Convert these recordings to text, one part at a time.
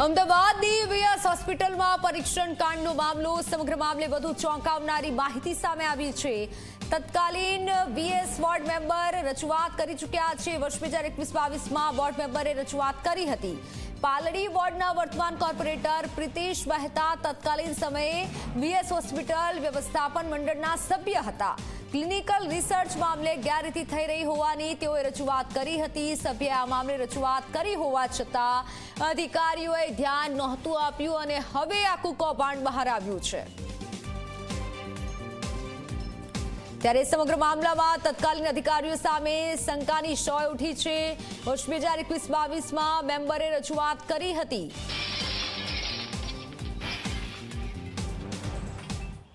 અમદાવાદની વીએસ હોસ્પિટલમાં પરીક્ષણ કાંડનો મામલો સમગ્ર મામલે વધુ ચોંકાવનારી માહિતી સામે આવી છે। તત્કાલીન વીએસ વોર્ડ મેમ્બર રજૂઆત કરી ચૂક્યા છે। વર્ષ 2021-22માં વોર્ડ મેમ્બરે રજૂઆત કરી હતી। પાલડી વોર્ડના વર્તમાન કોર્પોરેટર પ્રિતેશ મહેતા તત્કાલીન સમયે વીએસ હોસ્પિટલ વ્યવસ્થાપન મંડળના સભ્ય હતા। ક્લિનિકલ રિસર્ચ મામલે ગેરરીતિ થઈ રહી હોવાની તેઓએ રજૂઆત કરી હતી। સભ્યએ આ મામલે રજૂઆત કરી હોવા છતાં અધિકારીઓએ ધ્યાન નહોતું આપ્યું અને હવે આખું કૌભાંડ બહાર આવ્યું છે। ત્યારે સમગ્ર મામલામાં તત્કાલીન અધિકારીઓ સામે શંકાની સોય ઉઠી છે। વર્ષ 2021-22માં મેમ્બરે રજૂઆત કરી હતી।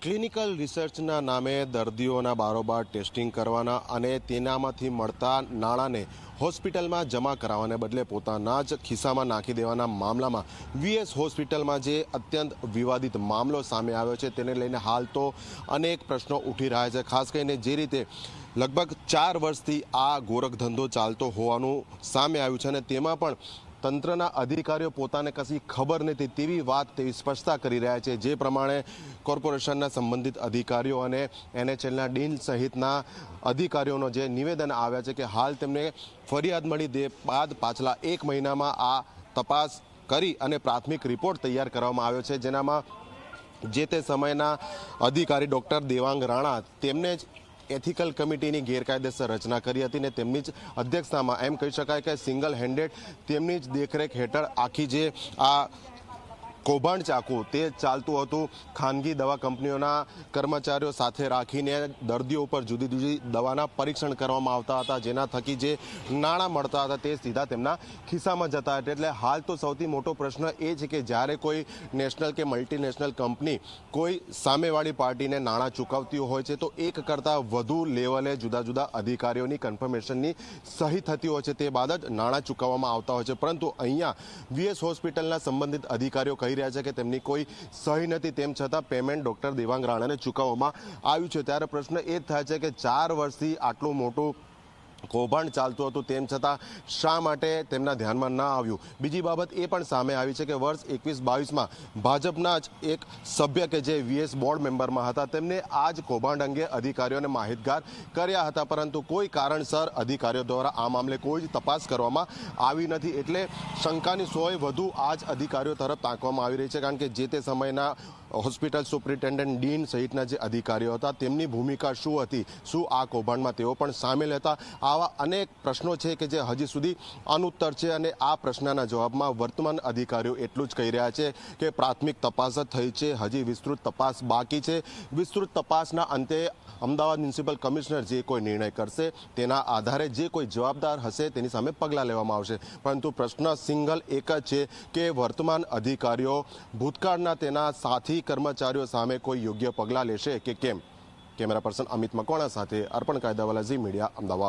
ક્લિનિકલ રિસર્ચના નામે દર્દીઓના બારોબાર ટેસ્ટિંગ કરવાના અને તેનામાંથી મળતા નાણાંને હોસ્પિટલમાં જમા કરાવવાને બદલે પોતાના જ ખિસ્સામાં નાખી દેવાના મામલામાં વીએસ હોસ્પિટલમાં જે અત્યંત વિવાદિત મામલો સામે આવ્યો છે તેને લઈને હાલ તો અનેક પ્રશ્નો ઉઠી રહ્યા છે। ખાસ કરીને જે રીતે લગભગ 4 વર્ષથી આ ગોરખધંધો ચાલતો હોવાનું સામે આવ્યું છે અને તેમાં પણ તંત્રના અધિકારીઓ પોતાને કશી ખબર નથી તેવી વાત તેવી સ્પષ્ટતા કરી રહ્યા છે। જે પ્રમાણે કોર્પોરેશનના સંબંધિત અધિકારીઓ અને એનએચએલના ડીન સહિતના અધિકારીઓનો જે નિવેદન આવ્યા છે કે હાલ તેમને ફરિયાદ મળી તે બાદ પાછલા 1 મહિનામાં આ તપાસ કરી અને પ્રાથમિક રિપોર્ટ તૈયાર કરવામાં આવ્યો છે, જેનામાં જે તે સમયના અધિકારી ડૉક્ટર દેવાંગ રાણા તેમને જ એથિકલ કમિટીની ગેરકાયદેસર રચના કરી હતી ને તેમની જ અધ્યક્ષતામાં એમ કહી શકાય કે સિંગલ હેન્ડેડ તેમની જ દેખરેખ હેઠળ આખી જે આ કૌભાંડ ચાકુ તે ચાલતું હતું। ખાનગી દવા કંપનીઓના કર્મચારીઓ સાથે રાખીને દર્દીઓ ઉપર જુદી જુદી દવાના પરીક્ષણ કરવામાં આવતા હતા, જેના થકી જે નાણાં મળતા હતા તે સીધા તેમના ખિસ્સામાં જતા હતા। એટલે હાલ તો સૌથી મોટો પ્રશ્ન એ છે કે જ્યારે કોઈ નેશનલ કે મલ્ટીનેશનલ કંપની કોઈ સામેવાળી પાર્ટીને નાણાં ચૂકવતી હોય છે તો એક કરતાં વધુ લેવલે જુદા જુદા અધિકારીઓની કન્ફર્મેશનની સહી થતી હોય છે, તે બાદ જ નાણાં ચૂકવવામાં આવતા હોય છે। પરંતુ અહીંયા વીએસ હોસ્પિટલના સંબંધિત અધિકારીઓ કહી રહ્યા છે કે તેમની કોઈ સહી નથી, તેમ છતાં પેમેન્ટ ડોક્ટર દેવાંગ રાણાને ચૂકવવામાં આવ્યું છે। ત્યારે પ્રશ્ન એ જ થાય છે કે 4 વર્ષથી આટલું મોટું કૌભાંડ ચાલતું હતું તેમ છતાં શા માટે તેમના ધ્યાનમાં ના આવ્યું। બીજી બાબત એ પણ સામે આવી છે કે વર્ષ 21-22માં ભાજપના જ એક સભ્ય કે જે વીએસ બોર્ડ મેમ્બરમાં હતા તેમને આ જ કૌભાંડ અંગે અધિકારીઓને માહિતગાર કર્યા હતા, પરંતુ કોઈ કારણસર અધિકારીઓ દ્વારા આ મામલે કોઈ જ તપાસ કરવામાં આવી નથી। એટલે શંકાની સોય વધુ આ જ અધિકારીઓ તરફ તાંકવામાં આવી રહી છે, કારણ કે જે તે સમયના હોસ્પિટલ સુપ્રિન્ટેન્ડન્ટ ડીન સહિતના જે અધિકારીઓ હતા તેમની ભૂમિકા શું હતી, શું આ કૌભાંડમાં તેઓ પણ સામેલ હતા, આવા અનેક પ્રશ્નો છે કે જે હજી સુધી અનુત્તર છે। અને આ પ્રશ્નના જવાબમાં વર્તમાન અધિકારીઓ એટલું જ કહી રહ્યા છે કે પ્રાથમિક તપાસ જ થઈ છે, હજી વિસ્તૃત તપાસ બાકી છે। વિસ્તૃત તપાસના અંતે અમદાવાદ મ્યુનિસિપલ કમિશનર જે કોઈ નિર્ણય કરશે તેના આધારે જે કોઈ જવાબદાર હશે તેની સામે પગલાં લેવામાં આવશે। પરંતુ પ્રશ્ન સિંગલ એક જ છે કે વર્તમાન અધિકારીઓ ભૂતકાળના તેના સાથી કર્મચારીઓ સામે કોઈ યોગ્ય પગલાં લેશે કે કેમ। કેમેરા પર્સન અમિત મકવાણા સાથે અર્પણ કાયદાવાલા ઝી મીડિયા, અમદાવાદ।